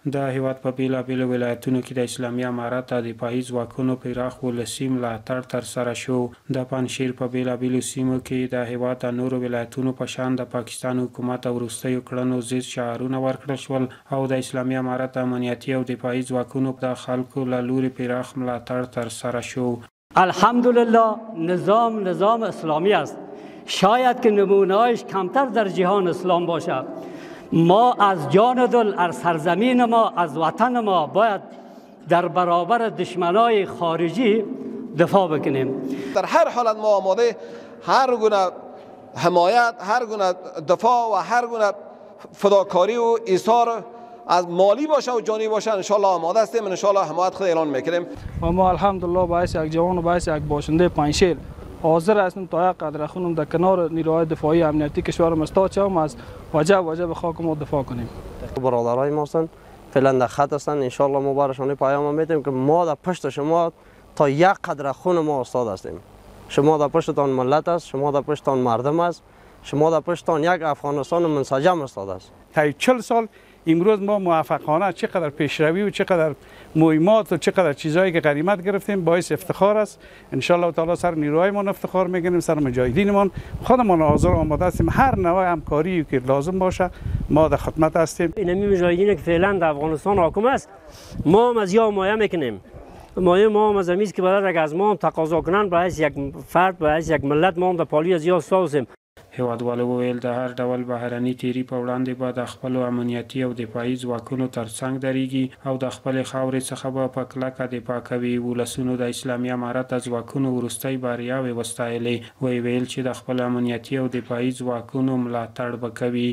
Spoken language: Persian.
د هیواد په بیلابیلو ولایتونو کې د اسلامي امارت د دفاعي ځواکونو پراخ ولسي ملاتړ ترسره شو. د پنجشیر په بیلابیلو سیمو کې د هیواد د نورو ولایتونو په شان د پاکستان حکومت او وروستیو کړنو ضد شعارونه ورکړل شول او د اسلامي امارت امنیتي او دفاعي ځواکونو د خلکو له لوري پراخ ملاتړ ترسره شو. الحمدلله نظام اسلامی است. شاید که نمونه‌اش کمتر در جهان اسلام باشد. ما از جان دل از سرزمین ما از وطن ما باید در برابر دشمنای خارجی دفاع بکنیم. در هر حالت ما آماده هر گونه حمایت، هر گونه دفاع و هر گونه فداکاری و ایثار از مالی باشه و جانی باشه ان شاء الله آماده هستیم. ان شاء الله حمایت خود اعلان میکنیم و ما الحمدلله باعث یک جوان و باعث یک باشنده پنجشیر حاضر هستیم تا یک قدر خونم در کنار نیروهای دفاعی امنیتی کشور مستاچم از وجه به خاک ما دفاع کنیم. برادرای ما هستند فعلا در خط هستند. ان شاء الله ما براشون پیام میدیم که ما در پشت شما تا یک قدر خون ما استاد هستیم. شما در پشتتان ملت است، شما در پشتتان مردم است، شما در پشتتان یک افغانستان منسجم استاد است. تا 40 سال امروز ما موفقانه چقدر پیشروی و چقدر مهمات و چقدر چیزایی که غنیمت گرفتیم باعث افتخار است. ان شاء الله تعالی سر نیروهایمان افتخار میکنیم، سر مجاهدینمان خودمان حاضر آماده هستیم. هر نوع همکاری که لازم باشه ما در خدمت هستیم. این مجاهدین که فعلا در افغانستان حاکم است ما هم از یا حمایت میکنیم. ما هم از امیز که باید از ما هم تقاضا کنن باعث یک فرد باعث یک ملت ما هم در پالی از یا سازیم. هیوادوالو وویل د هر ډول بهرني تیري په وړاندې به د خپلو امنیتي او دفاعي ځواکونو ترڅنګ درېږي او د خپلې خاورې څخه به په کلکه دفاع کوي. ولسونو د اسلامي امارت د ځواکونو وروستۍ بریاوې وستایلې. ویل چې د خپلو امنیتي او دفاعي ځواکونو ملاتړ به کوي.